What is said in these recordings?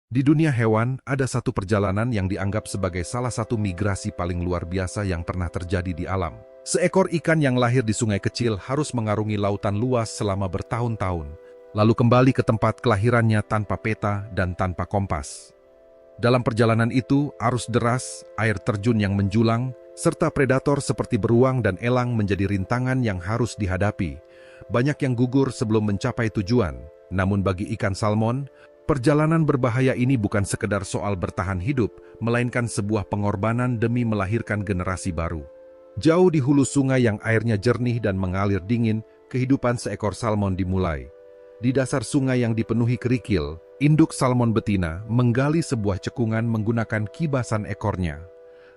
Di dunia hewan, ada satu perjalanan yang dianggap sebagai salah satu migrasi paling luar biasa yang pernah terjadi di alam. Seekor ikan yang lahir di sungai kecil harus mengarungi lautan luas selama bertahun-tahun, lalu kembali ke tempat kelahirannya tanpa peta dan tanpa kompas. Dalam perjalanan itu, arus deras, air terjun yang menjulang, serta predator seperti beruang dan elang menjadi rintangan yang harus dihadapi. Banyak yang gugur sebelum mencapai tujuan, namun bagi ikan salmon, perjalanan berbahaya ini bukan sekedar soal bertahan hidup, melainkan sebuah pengorbanan demi melahirkan generasi baru. Jauh di hulu sungai yang airnya jernih dan mengalir dingin, kehidupan seekor salmon dimulai. Di dasar sungai yang dipenuhi kerikil, induk salmon betina menggali sebuah cekungan menggunakan kibasan ekornya.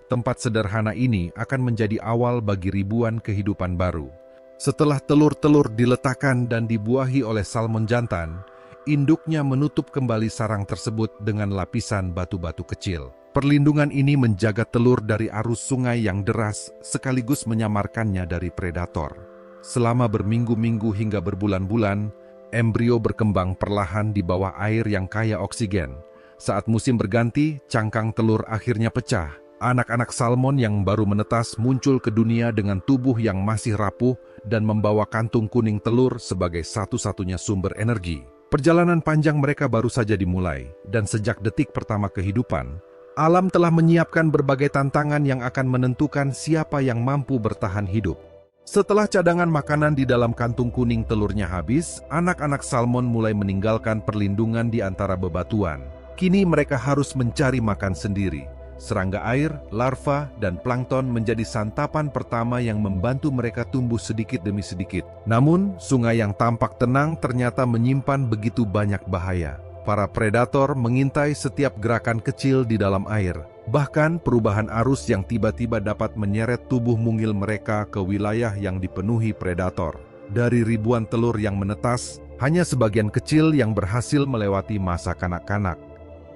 Tempat sederhana ini akan menjadi awal bagi ribuan kehidupan baru. Setelah telur-telur diletakkan dan dibuahi oleh salmon jantan, induknya menutup kembali sarang tersebut dengan lapisan batu-batu kecil. Perlindungan ini menjaga telur dari arus sungai yang deras sekaligus menyamarkannya dari predator. Selama berminggu-minggu hingga berbulan-bulan, embrio berkembang perlahan di bawah air yang kaya oksigen. Saat musim berganti, cangkang telur akhirnya pecah. Anak-anak salmon yang baru menetas muncul ke dunia dengan tubuh yang masih rapuh dan membawa kantung kuning telur sebagai satu-satunya sumber energi. Perjalanan panjang mereka baru saja dimulai, dan sejak detik pertama kehidupan, alam telah menyiapkan berbagai tantangan yang akan menentukan siapa yang mampu bertahan hidup. Setelah cadangan makanan di dalam kantung kuning telurnya habis, anak-anak salmon mulai meninggalkan perlindungan di antara bebatuan. Kini mereka harus mencari makan sendiri. Serangga air, larva, dan plankton menjadi santapan pertama yang membantu mereka tumbuh sedikit demi sedikit. Namun, sungai yang tampak tenang ternyata menyimpan begitu banyak bahaya. Para predator mengintai setiap gerakan kecil di dalam air. Bahkan, perubahan arus yang tiba-tiba dapat menyeret tubuh mungil mereka ke wilayah yang dipenuhi predator. Dari ribuan telur yang menetas, hanya sebagian kecil yang berhasil melewati masa kanak-kanak.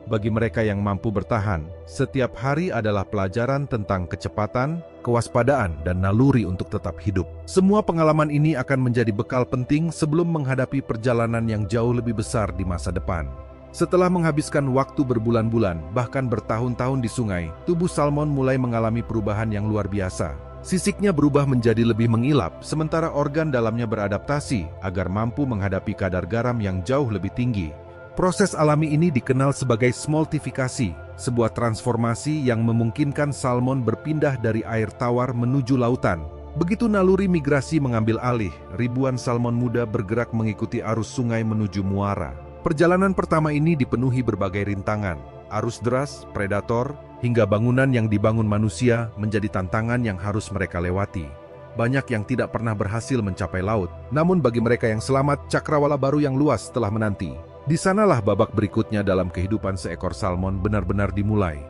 Bagi mereka yang mampu bertahan, setiap hari adalah pelajaran tentang kecepatan, kewaspadaan, dan naluri untuk tetap hidup. Semua pengalaman ini akan menjadi bekal penting sebelum menghadapi perjalanan yang jauh lebih besar di masa depan. Setelah menghabiskan waktu berbulan-bulan, bahkan bertahun-tahun di sungai, tubuh salmon mulai mengalami perubahan yang luar biasa. Sisiknya berubah menjadi lebih mengilap, sementara organ dalamnya beradaptasi agar mampu menghadapi kadar garam yang jauh lebih tinggi. Proses alami ini dikenal sebagai smoltifikasi, sebuah transformasi yang memungkinkan salmon berpindah dari air tawar menuju lautan. Begitu naluri migrasi mengambil alih, ribuan salmon muda bergerak mengikuti arus sungai menuju muara. Perjalanan pertama ini dipenuhi berbagai rintangan. Arus deras, predator, hingga bangunan yang dibangun manusia menjadi tantangan yang harus mereka lewati. Banyak yang tidak pernah berhasil mencapai laut, namun bagi mereka yang selamat, cakrawala baru yang luas telah menanti. Di sanalah babak berikutnya dalam kehidupan seekor salmon benar-benar dimulai.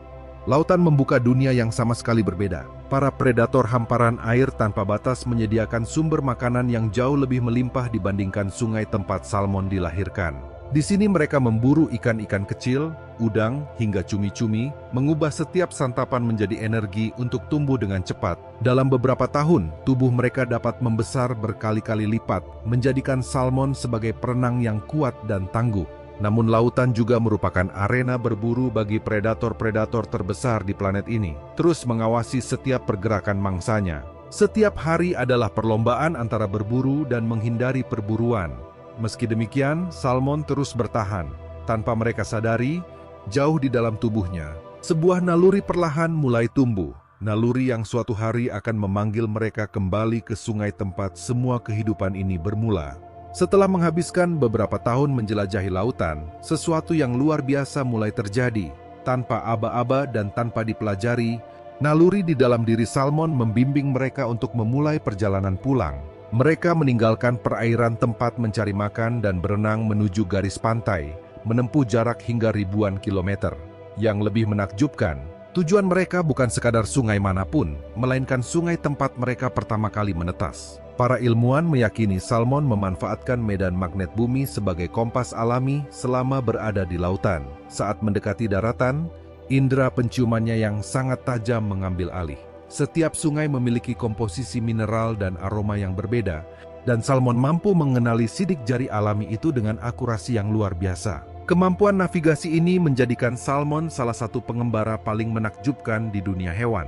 Lautan membuka dunia yang sama sekali berbeda. Para predator hamparan air tanpa batas menyediakan sumber makanan yang jauh lebih melimpah dibandingkan sungai tempat salmon dilahirkan. Di sini mereka memburu ikan-ikan kecil, udang, hingga cumi-cumi, mengubah setiap santapan menjadi energi untuk tumbuh dengan cepat. Dalam beberapa tahun, tubuh mereka dapat membesar berkali-kali lipat, menjadikan salmon sebagai perenang yang kuat dan tangguh. Namun lautan juga merupakan arena berburu bagi predator-predator terbesar di planet ini, terus mengawasi setiap pergerakan mangsanya. Setiap hari adalah perlombaan antara berburu dan menghindari perburuan. Meski demikian, salmon terus bertahan. Tanpa mereka sadari, jauh di dalam tubuhnya, sebuah naluri perlahan mulai tumbuh. Naluri yang suatu hari akan memanggil mereka kembali ke sungai tempat semua kehidupan ini bermula. Setelah menghabiskan beberapa tahun menjelajahi lautan, sesuatu yang luar biasa mulai terjadi. Tanpa aba-aba dan tanpa dipelajari, naluri di dalam diri salmon membimbing mereka untuk memulai perjalanan pulang. Mereka meninggalkan perairan tempat mencari makan dan berenang menuju garis pantai, menempuh jarak hingga ribuan kilometer. Yang lebih menakjubkan, tujuan mereka bukan sekadar sungai manapun, melainkan sungai tempat mereka pertama kali menetas. Para ilmuwan meyakini salmon memanfaatkan medan magnet bumi sebagai kompas alami selama berada di lautan. Saat mendekati daratan, indera penciumannya yang sangat tajam mengambil alih. Setiap sungai memiliki komposisi mineral dan aroma yang berbeda, dan salmon mampu mengenali sidik jari alami itu dengan akurasi yang luar biasa. Kemampuan navigasi ini menjadikan salmon salah satu pengembara paling menakjubkan di dunia hewan.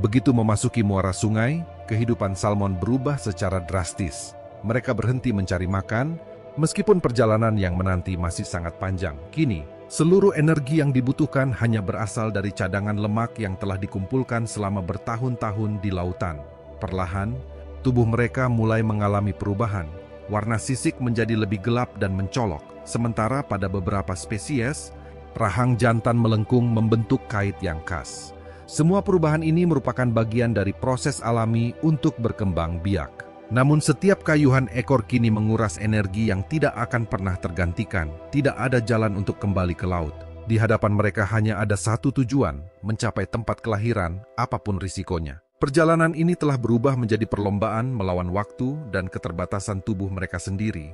Begitu memasuki muara sungai, kehidupan salmon berubah secara drastis. Mereka berhenti mencari makan, meskipun perjalanan yang menanti masih sangat panjang. Kini, seluruh energi yang dibutuhkan hanya berasal dari cadangan lemak yang telah dikumpulkan selama bertahun-tahun di lautan. Perlahan, tubuh mereka mulai mengalami perubahan. Warna sisik menjadi lebih gelap dan mencolok, sementara pada beberapa spesies, rahang jantan melengkung membentuk kait yang khas. Semua perubahan ini merupakan bagian dari proses alami untuk berkembang biak. Namun setiap kayuhan ekor kini menguras energi yang tidak akan pernah tergantikan. Tidak ada jalan untuk kembali ke laut. Di hadapan mereka hanya ada satu tujuan, mencapai tempat kelahiran, apapun risikonya. Perjalanan ini telah berubah menjadi perlombaan melawan waktu dan keterbatasan tubuh mereka sendiri.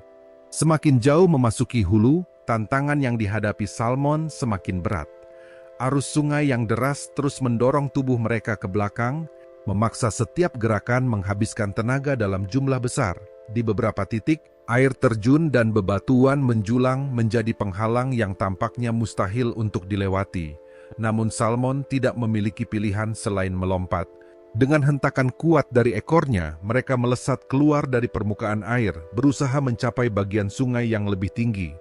Semakin jauh memasuki hulu, tantangan yang dihadapi salmon semakin berat. Arus sungai yang deras terus mendorong tubuh mereka ke belakang, memaksa setiap gerakan menghabiskan tenaga dalam jumlah besar. Di beberapa titik, air terjun dan bebatuan menjulang menjadi penghalang yang tampaknya mustahil untuk dilewati. Namun salmon tidak memiliki pilihan selain melompat. Dengan hentakan kuat dari ekornya, mereka melesat keluar dari permukaan air, berusaha mencapai bagian sungai yang lebih tinggi.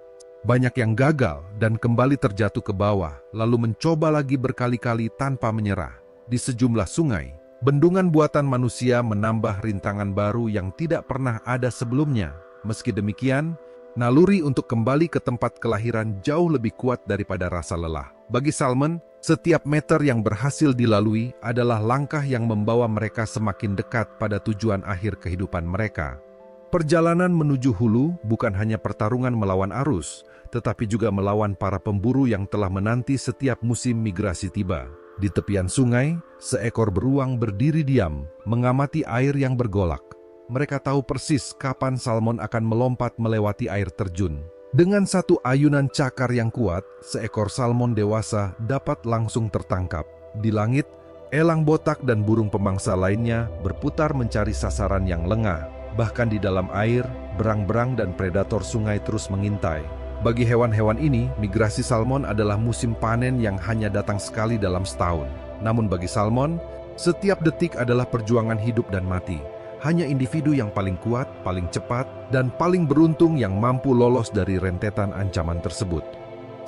Banyak yang gagal dan kembali terjatuh ke bawah, lalu mencoba lagi berkali-kali tanpa menyerah. Di sejumlah sungai, bendungan buatan manusia menambah rintangan baru yang tidak pernah ada sebelumnya. Meski demikian, naluri untuk kembali ke tempat kelahiran jauh lebih kuat daripada rasa lelah. Bagi salmon, setiap meter yang berhasil dilalui adalah langkah yang membawa mereka semakin dekat pada tujuan akhir kehidupan mereka. Perjalanan menuju hulu bukan hanya pertarungan melawan arus, tetapi juga melawan para pemburu yang telah menanti setiap musim migrasi tiba. Di tepian sungai, seekor beruang berdiri diam, mengamati air yang bergolak. Mereka tahu persis kapan salmon akan melompat melewati air terjun. Dengan satu ayunan cakar yang kuat, seekor salmon dewasa dapat langsung tertangkap. Di langit, elang botak dan burung pemangsa lainnya berputar mencari sasaran yang lengah. Bahkan di dalam air, berang-berang dan predator sungai terus mengintai. Bagi hewan-hewan ini, migrasi salmon adalah musim panen yang hanya datang sekali dalam setahun. Namun bagi salmon, setiap detik adalah perjuangan hidup dan mati. Hanya individu yang paling kuat, paling cepat, dan paling beruntung yang mampu lolos dari rentetan ancaman tersebut.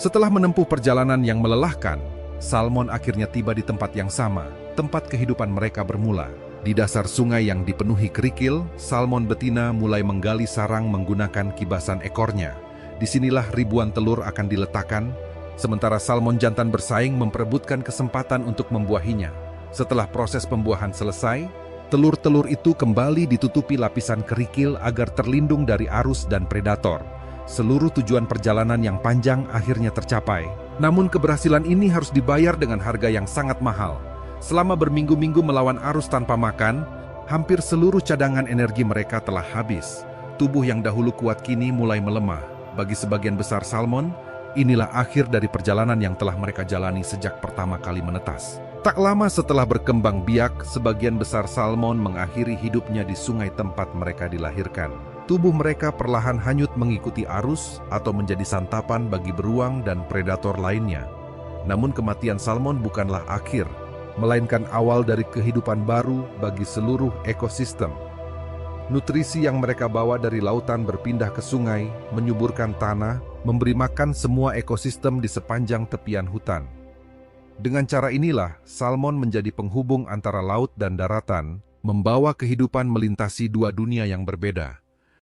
Setelah menempuh perjalanan yang melelahkan, salmon akhirnya tiba di tempat yang sama, tempat kehidupan mereka bermula. Di dasar sungai yang dipenuhi kerikil, salmon betina mulai menggali sarang menggunakan kibasan ekornya. Disinilah ribuan telur akan diletakkan, sementara salmon jantan bersaing memperebutkan kesempatan untuk membuahinya. Setelah proses pembuahan selesai, telur-telur itu kembali ditutupi lapisan kerikil agar terlindung dari arus dan predator. Seluruh tujuan perjalanan yang panjang akhirnya tercapai. Namun keberhasilan ini harus dibayar dengan harga yang sangat mahal. Selama berminggu-minggu melawan arus tanpa makan, hampir seluruh cadangan energi mereka telah habis. Tubuh yang dahulu kuat kini mulai melemah. Bagi sebagian besar salmon, inilah akhir dari perjalanan yang telah mereka jalani sejak pertama kali menetas. Tak lama setelah berkembang biak, sebagian besar salmon mengakhiri hidupnya di sungai tempat mereka dilahirkan. Tubuh mereka perlahan hanyut mengikuti arus atau menjadi santapan bagi beruang dan predator lainnya. Namun kematian salmon bukanlah akhir, melainkan awal dari kehidupan baru bagi seluruh ekosistem. Nutrisi yang mereka bawa dari lautan berpindah ke sungai, menyuburkan tanah, memberi makan semua ekosistem di sepanjang tepian hutan. Dengan cara inilah, salmon menjadi penghubung antara laut dan daratan, membawa kehidupan melintasi dua dunia yang berbeda.